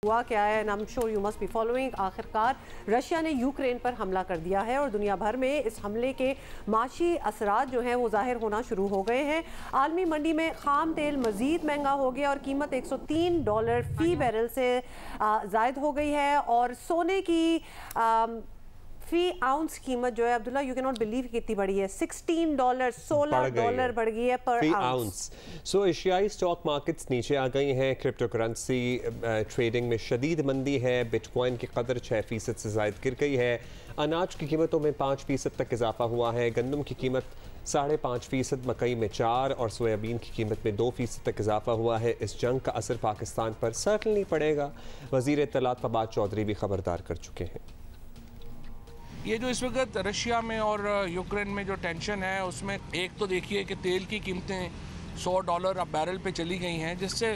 हुआ क्या है, and I am sure you must be following. आखिरकार रशिया ने यूक्रेन पर हमला कर दिया है और दुनिया भर में इस हमले के माशी असरात जो हैं वो जाहिर होना शुरू हो गए हैं। आलमी मंडी में खाम तेल मजीद महंगा हो गया और कीमत $103 फी बैरल से जायद हो गई है। और सोने की फी आउंस कीमत जो है Abdullah, you can not believe कितनी बढ़ी है, $16 $16 बढ़ गई है पर आउंस। सो एशियाई स्टॉक मार्केट्स नीचे आ गई हैं। क्रिप्टो करेंसी ट्रेडिंग में शदीद मंदी है। बिटकॉइन की कदर 6% से ज़ायद गिर गई है। अनाज की कीमतों में 5% तक इजाफा हुआ है। गंदम की कीमत 5.5%, मकई में 4% और सोयाबीन की कीमत में 2% तक इजाफा हुआ है। इस जंग का असर पाकिस्तान पर सर्टनली पड़ेगा। वज़ीर इत्तलात फवाद चौधरी भी खबरदार कर चुके हैं। ये जो इस वक्त रशिया में और यूक्रेन में जो टेंशन है उसमें एक तो देखिए कि तेल की कीमतें $100 अब बैरल पे चली गई हैं, जिससे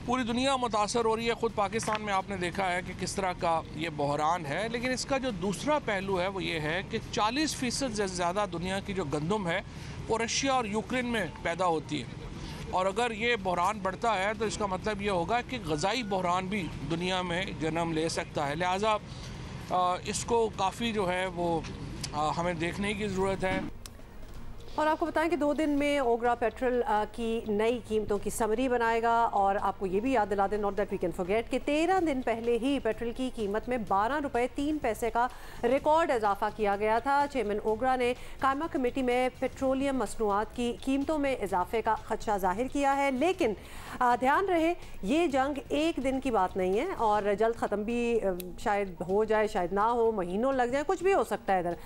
पूरी दुनिया मुतासर हो रही है। ख़ुद पाकिस्तान में आपने देखा है कि किस तरह का ये बहरान है। लेकिन इसका जो दूसरा पहलू है वो ये है कि 40% से ज़्यादा दुनिया की जो गंदम है वो रशिया और यूक्रेन में पैदा होती है। और अगर ये बहरान बढ़ता है तो इसका मतलब ये होगा कि ग़ज़ाई बहरान भी दुनिया में जन्म ले सकता है। लिहाजा इसको काफ़ी जो है वो हमें देखने की ज़रूरत है। और आपको बताएं कि 2 दिन में ओगरा पेट्रोल की नई कीमतों की समरी बनाएगा। और आपको ये भी याद दिला दें, not that we can forget, कि 13 दिन पहले ही पेट्रोल की कीमत में ₹12.03 का रिकॉर्ड इजाफा किया गया था। चेयरमैन ओगरा ने कायमा कमेटी में पेट्रोलियम मसनूआत की कीमतों में इजाफे का खदशा जाहिर किया है। लेकिन ध्यान रहे, ये जंग एक दिन की बात नहीं है और जल्द ख़त्म भी शायद हो जाए, शायद ना हो, महीनों लग जाए, कुछ भी हो सकता है इधर।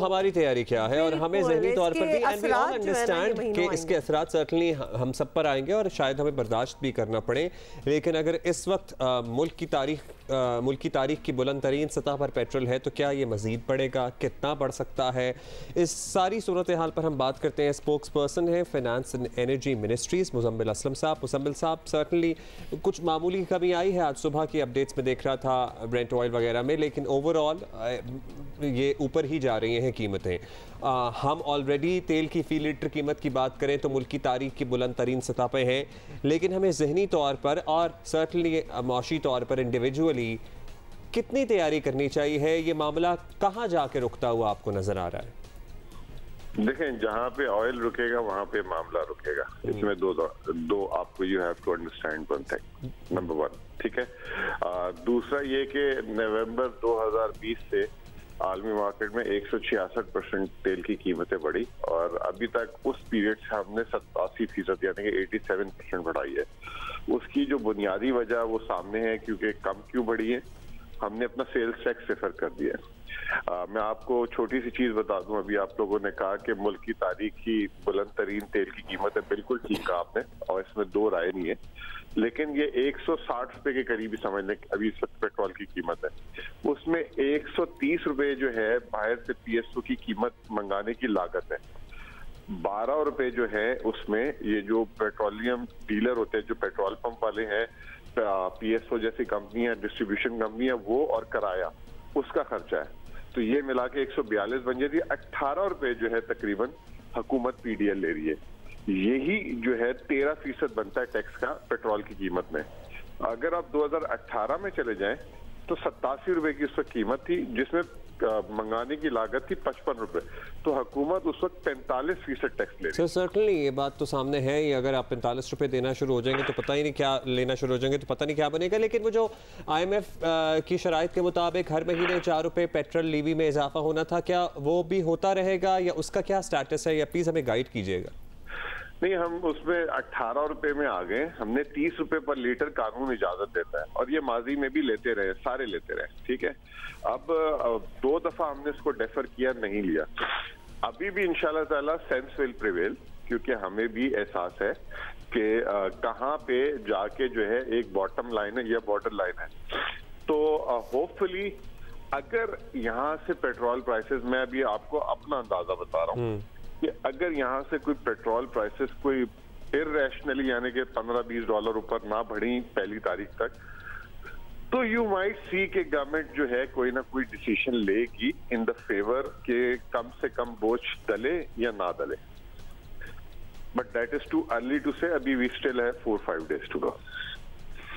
हमारी तैयारी क्या है और हमें ज़हनी तौर पर भी एंड वी ऑल अंडरस्टैंड कि इसके असरात सर्टनली हम सब पर आएंगे और शायद हमें बर्दाश्त भी करना पड़े। लेकिन अगर इस वक्त मुल्क की तारीख की बुलंद तरीन सतह पर पेट्रोल है तो क्या ये मज़ीद बढ़ेगा, कितना बढ़ सकता है, इस सारी सूरत हाल पर हम बात करते हैं। स्पोक्स पर्सन है finance and energy ministries Muzammil Aslam साहब। मुजम्मिल साहब, सर्टनली कुछ मामूली कमी आई है, आज सुबह की अपडेट्स में देख रहा था ब्रेंट ऑयल वगैरह में, लेकिन ओवरऑल ये ऊपर ही जा रही हैं कीमतें। हम ऑलरेडी तेल की फ़ी लीटर कीमत की बात करें तो मुल्क की तारीख की बुलंद तरीन सतह पे हैं, लेकिन हमें ज़हनी तौर पर और सर्टनली माशी तौर पर इंडिविजुअली कितनी तैयारी करनी चाहिए है? ये मामला कहाँ जाके रुकता हुआ आपको नज़र आ रहा है? देखें, जहाँ पे ऑयल रुकेगा वहाँ पे मामला रुकेगा। इसमें दो आपको you have to understand one thing, number 1, ठीक है। दूसरा ये कि नवंबर 2020 से आलमी मार्केट में 166% तेल की कीमतें बढ़ी और अभी तक उस पीरियड से हमने 87% यानी कि 87% बढ़ाई है। उसकी जो बुनियादी वजह वो सामने है, क्योंकि कम क्यों बढ़ी है, हमने अपना सेल्स टैक्स सिफर कर दिया है। मैं आपको छोटी सी चीज बता दूं, अभी आप लोगों ने कहा कि मुल्क की तारीख की बुलंद तरीन तेल की कीमत है, बिल्कुल ठीक कहा आपने और इसमें दो राय नहीं है। लेकिन ये 160 रुपए के करीब ही समझ लें अभी इस वक्त पेट्रोल की कीमत है। उसमें 130 रुपए जो है बाहर से पीएसओ की कीमत मंगाने की लागत है। 12 रुपए जो है उसमें ये जो पेट्रोलियम डीलर होते हैं, जो पेट्रोल पंप वाले हैं, पीएसओ जैसी कंपनी है, डिस्ट्रीब्यूशन कंपनी है, वो और किराया उसका खर्चा है। तो ये मिला के 142 बन जाती है। 18 रुपए जो है तकरीबन हुकूमत पीडीएल ले रही है। यही जो है 13% बनता है टैक्स का पेट्रोल की कीमत में। अगर आप 2018 में चले जाएं तो 87 रुपए की उस वक्त कीमत थी, जिसमें मंगाने की लागत थी 55 रुपए। तो हुकूमत उस वक्त 45% टैक्स ले रही है। सर्टनली ये बात तो सामने है ही। अगर आप 45 रुपए देना शुरू हो जाएंगे तो पता ही नहीं क्या लेना शुरू हो जाएंगे तो पता नहीं क्या बनेगा। लेकिन वो जो IMF की शराइत के मुताबिक हर महीने 4 रुपए पेट्रोल लीवी में इजाफा होना था, क्या वो भी होता रहेगा या उसका क्या स्टेटस है, या प्लीज हमें गाइड कीजिएगा। नहीं, हम उसमें 18 रुपए में आ गए। हमने 30 रुपए पर लीटर कानून इजाजत देता है और ये माजी में भी लेते रहे, सारे लेते रहे, ठीक है। अब 2 दफा हमने इसको डेफर किया, नहीं लिया। अभी भी इंशाल्लाह ताला सेंस विल प्रिवेल, क्योंकि हमें भी एहसास है कि कहाँ पे जाके जो है एक बॉटम लाइन है या बॉर्डर लाइन है। तो होपफुली अगर यहाँ से पेट्रोल प्राइसेस, मैं अभी आपको अपना अंदाजा बता रहा हूँ कि अगर यहाँ से कोई पेट्रोल प्राइसेस कोई इररेशनली यानी कि $15-20 ऊपर ना बढ़ी पहली तारीख तक, तो यू माइट सी कि गवर्नमेंट जो है कोई ना कोई डिसीजन लेगी इन द फेवर के कम से कम बोझ डले या ना डले। But that is too early to say. अभी वी स्टिल है 4-5 days टू गो।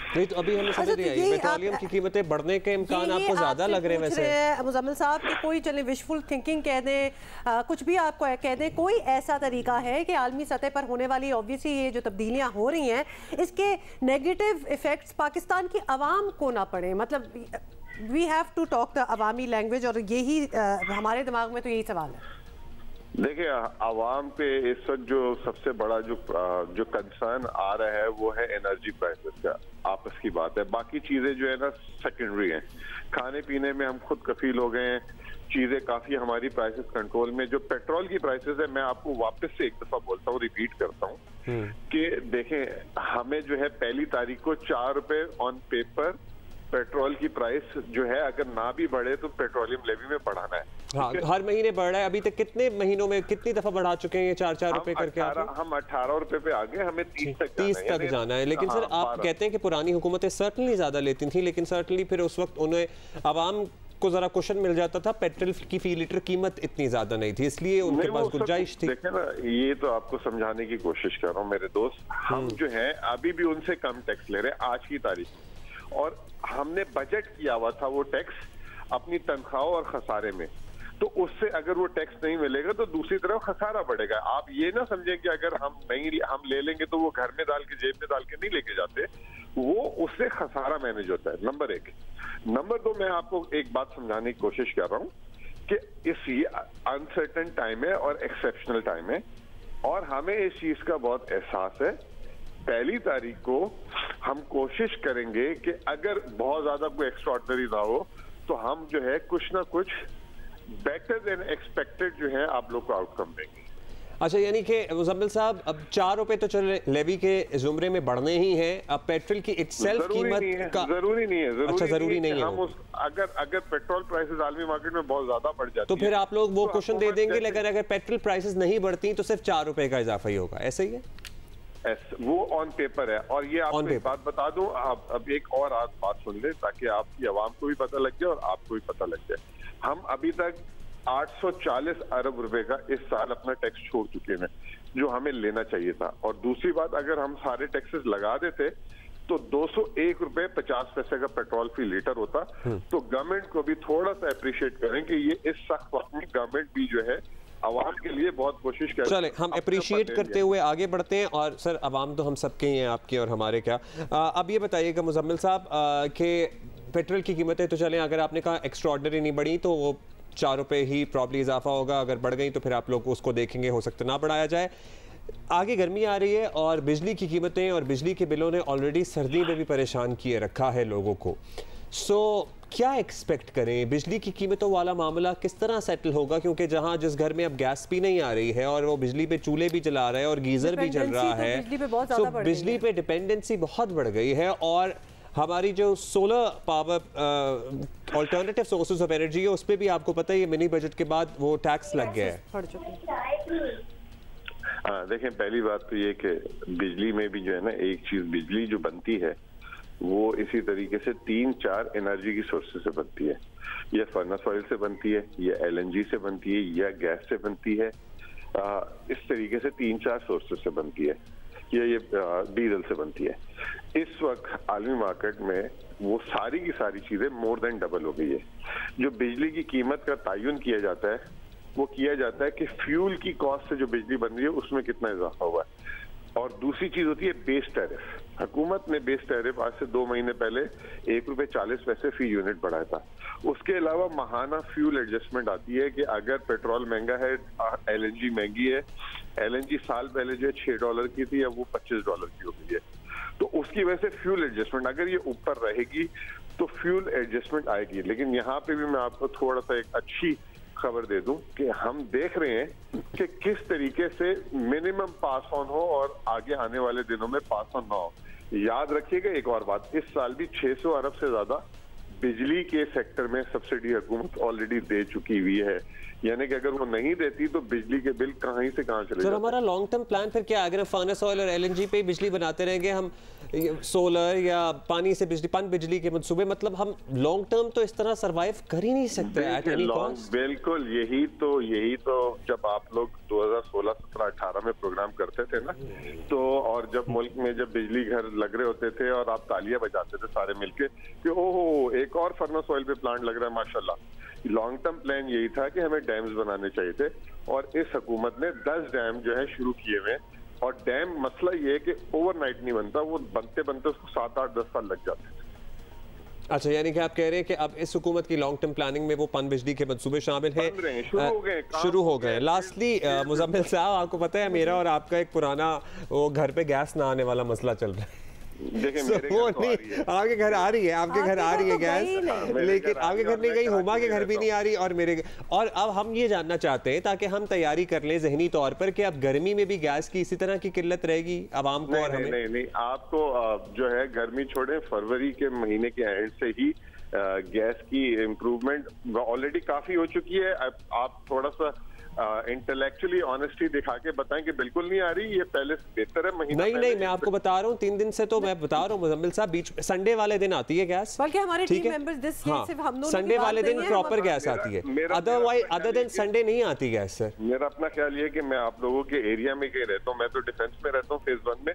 नहीं तो अभी हमें समझ नहीं आई पेट्रोलियम की कीमतें बढ़ने के इम्कान आपको ज्यादा लग रहे हैं वैसे मुजम्मिल साहब कि कोई चले विशफुल थिंकिंग कह दें, कुछ भी आपको कह दें, कोई ऐसा तरीका है कि आलमी सतह पर होने वाली ऑब्वियसली ये जो तब्दीलियां हो रही हैं इसके नेगेटिव इफेक्ट्स पाकिस्तान की आवाम को ना पड़े? मतलब we have to talk the अवामी लैंग्वेज, और यही हमारे दिमाग में तो यही सवाल है। देखिए, आवाम पे इस वक्त जो सबसे बड़ा जो कंसर्न आ रहा है वो है एनर्जी प्राइसेस का, आपस की बात है। बाकी चीजें जो है ना सेकेंडरी हैं। खाने पीने में हम खुद कफील हो गए हैं, चीजें काफी हमारी प्राइसेस कंट्रोल में। जो पेट्रोल की प्राइसेस है, मैं आपको वापस से एक दफा बोलता हूँ, रिपीट करता हूँ कि देखें, हमें जो है 1 तारीख को 4 रुपए ऑन पेपर पेट्रोल की प्राइस जो है अगर ना भी बढ़े तो पेट्रोलियम लेवी में बढ़ाना है। हाँ, हर महीने बढ़ रहा है। अभी तक कितने महीनों में कितनी दफा बढ़ा चुके हैं ये 4-4 रुपए करके? हम 18 रुपए पे आ गए, हमें 30 तक जाना है। लेकिन सर आप कहते हैं कि पुरानी हुकूमतें सर्टनली ज्यादा लेती थी, लेकिन सर्टनली फिर उस वक्त उन्हें आवाम को जरा क्वेश्चन मिल जाता था, पेट्रोल की फी लीटर कीमत इतनी ज्यादा नहीं थी, इसलिए उनके पास गुंजाइश थी। देखें ना, ये तो आपको समझाने की कोशिश कर रहा हूँ मेरे दोस्त। हम जो है अभी भी उनसे कम टैक्स ले रहे हैं आज की तारीख, और हमने बजट किया हुआ था वो टैक्स अपनी तनख्वाहों और खसारे में। तो उससे अगर वो टैक्स नहीं मिलेगा तो दूसरी तरफ खसारा बढ़ेगा। आप ये ना समझें कि अगर हम ले लेंगे तो वो घर में डाल के, जेब में डाल के नहीं लेके जाते, वो उससे खसारा मैनेज होता है। नंबर 1। नंबर 2, मैं आपको एक बात समझाने की कोशिश कर रहा हूँ कि ये अनसर्टेन टाइम है और एक्सेप्शनल टाइम है, और हमें इस चीज का बहुत एहसास है। 1 तारीख को हम कोशिश करेंगे कि अगर बहुत ज्यादा कोई एक्स्ट्राऑर्डिनरी ना हो तो हम जो है कुछ ना कुछ बेटर देन एक्सपेक्टेड जो है आप लोग को आउटकम देंगे। अच्छा, यानी कि मुजम्मिल साहब अब 4 रुपए तो चले लेवी के जुमरे में बढ़ने ही हैं, अब पेट्रोल की इटसेल्फ कीमत का जरूरी नहीं है। अच्छा, जरूरी नहीं है। हम अगर पेट्रोल प्राइसेस आलमी मार्केट में बहुत ज्यादा बढ़ जाती तो फिर आप लोग वो क्वेश्चन दे देंगे, लेकिन अगर पेट्रोल प्राइसेस नहीं बढ़ती तो सिर्फ 4 रुपए का इजाफा ही होगा, ऐसा ही है? वो ऑन पेपर है। और ये आपको एक बात बता दूं, आप अब एक और आज बात सुन ले ताकि आपकी आवाम को भी पता लग जाए और आपको भी पता लग जाए। हम अभी तक 840 अरब रुपए का इस साल अपना टैक्स छोड़ चुके हैं जो हमें लेना चाहिए था। और दूसरी बात, अगर हम सारे टैक्सेस लगा देते तो 201 रुपए 50 पैसे का पेट्रोल फी लीटर होता। तो गवर्नमेंट को भी थोड़ा सा अप्रिशिएट करें कि ये इस सख्त वक्त में गवर्नमेंट भी जो है आवाम के लिए बहुत कोशिश कर। चले, हम अप्रिशिएट करते हुए आगे बढ़ते हैं। और सर, आवाम तो हम सबके ही हैं, आपके और हमारे क्या। अब ये बताइएगा मुजम्मिल साहब कि पेट्रोल की कीमतें तो चलें, अगर आपने कहा एक्स्ट्राऑर्डिनरी नहीं बढ़ी तो वो 4 रुपए ही प्रॉब्ली इजाफा होगा, अगर बढ़ गई तो फिर आप लोग उसको देखेंगे, हो सकता ना बढ़ाया जाए। आगे गर्मी आ रही है और बिजली की कीमतें और बिजली के बिलों ने ऑलरेडी सर्दी में भी परेशान किए रखा है लोगों को। क्या एक्सपेक्ट करें? बिजली की कीमतों वाला मामला किस तरह सेटल होगा? क्योंकि जहां जिस घर में अब गैस भी नहीं आ रही है और वो बिजली पे चूल्हे भी जला रहे हैं और गीजर भी चल रहा है, बिजली पे डिपेंडेंसी बहुत बढ़ गई है। और हमारी जो solar power alternative sources of energy है उस पर भी आपको पता है ये मिनी बजट के बाद वो टैक्स लग गया है। देखें, पहली बात तो ये कि बिजली में भी जो है ना, एक चीज बिजली जो बनती है वो इसी तरीके से 3-4 एनर्जी की सोर्सेज से बनती है। ये फर्नेस ऑयल से बनती है, ये LNG से बनती है, या गैस से बनती है। इस तरीके से 3-4 सोर्सेज से बनती है, ये डीजल से बनती है। इस वक्त आलमी मार्केट में वो सारी की सारी चीजें मोर देन डबल हो गई है। जो बिजली की कीमत का तयन किया जाता है वो किया जाता है कि फ्यूल की कॉस्ट से जो बिजली बन रही है उसमें कितना इजाफा हुआ है। और दूसरी चीज होती है बेस टैरिफ। हुकूमत ने बेस टैरिफ आज से 2 महीने पहले 1 रुपए 40 पैसे फी यूनिट बढ़ाया था। उसके अलावा माहाना फ्यूल एडजस्टमेंट आती है कि अगर पेट्रोल महंगा है, LNG महंगी है, LNG साल पहले जो है $6 की थी, अब वो $25 की हो गई है। तो उसकी वजह से फ्यूल एडजस्टमेंट, अगर ये ऊपर रहेगी तो फ्यूल एडजस्टमेंट आएगी। लेकिन यहाँ पे भी मैं आपको थोड़ा सा एक अच्छी खबर दे दूं कि हम देख रहे हैं कि किस तरीके से मिनिमम पास ऑन हो और आगे आने वाले दिनों में पास ऑन ना हो। याद रखिएगा एक और बात, इस साल भी 600 अरब से ज्यादा बिजली के सेक्टर में सब्सिडी हुकूमत ऑलरेडी दे चुकी हुई है, यानी कि अगर वो नहीं देती तो बिजली के बिल कहाँ से कहाँ चले जाते। हमारा लॉन्ग टर्म प्लान फिर क्या, अगर हम फर्नेस ऑयल और LNG पे बिजली बनाते रहेंगे, हम सोलर या पानी से बिजली, पन बिजली के मंसूबे, मतलब हम लॉन्ग टर्म तो इस तरह सरवाइव कर ही नहीं सकते एट एनी कॉस्ट। बिल्कुल, यही तो जब आप लोग 2016, 17, 18 में प्रोग्राम करते थे ना, तो और जब मुल्क में जब बिजली घर लग रहे होते थे और आप तालियां बजाते थे सारे मिलके कि ओहो एक और फर्नेस ऑयल पे प्लांट लग रहा है माशाल्लाह। लॉन्ग टर्म प्लान यही था कि हमें डैम्स बनाने चाहिए थे, और इस हुकूमत ने 10 डैम जो है शुरू किए हुए। और डैम मसला ये है कि ओवरनाइट नहीं बनता, वो बनते बनते उसको 7, 8, 10 साल लग जाते हैं। अच्छा, यानी कि आप कह रहे हैं कि अब इस हुकूमत की लॉन्ग टर्म प्लानिंग में वो पन बिजली के मंसूबे शामिल हैं, शुरू हो गए। लास्टली मुजम्मिल साहब, आपको पता है मेरा और आपका एक पुराना वो घर पे गैस ना आने वाला मसला चल रहा है। देखिए मेरे घर तो आपके घर आ रही है, आपके घर आ रही है गैस, लेकिन आपके घर नहीं गई, हुमा के घर भी नहीं आ रही, और मेरे। और अब हम ये जानना चाहते हैं ताकि हम तैयारी कर लें जहनी तौर पर कि अब गर्मी में भी गैस की इसी तरह की किल्लत रहेगी आवाम को। और हमें नहीं, आपको जो है गर्मी छोड़े, फरवरी के महीने के एंड से ही गैस की इम्प्रूवमेंट ऑलरेडी काफी हो चुकी है। आप थोड़ा सा इंटेलेक्चुअली ऑनेस्टी दिखा के बताएं कि बिल्कुल नहीं आ रही, ये पहले से बेहतर है महीना। नहीं, मैं आपको बता रहा हूँ 3 दिन से तो मैं बता रहा हूँ मुजम्मिल साहब, बीच संडे वाले दिन आती है गैस, बल्कि हमारे टीम मेंबर्स दिस ईयर सिर्फ हम दोनों संडे वाले दिन प्रॉपर गैस आती है, अदरवाइज अदर दिन संडे नहीं आती गैस। सर मेरा अपना ख्याल ये है कि मैं आप लोगों के एरिया में कहीं रहता हूँ, मैं तो डिफेंस में रहता हूँ फेज 1 में,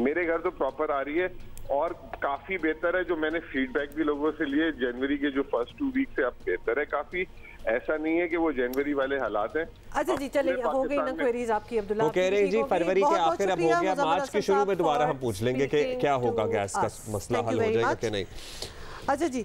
मेरे घर तो प्रॉपर आ रही है और काफी बेहतर है। जो मैंने फीडबैक भी लोगों से लिए, जनवरी के जो फर्स्ट 2 वीक से अब बेहतर है काफी, ऐसा नहीं है कि वो जनवरी वाले हालात हैं। अच्छा जी, चलिए हो गई ना क्वेरीज आपकी अब्दुल्ला। वो कह रहे हैं जी फरवरी के आखिर अब हो गया, मार्च के शुरू में दोबारा हम पूछ लेंगे कि क्या होगा, गैस का मसला हल हो जाएगा कि नहीं। अच्छा जी।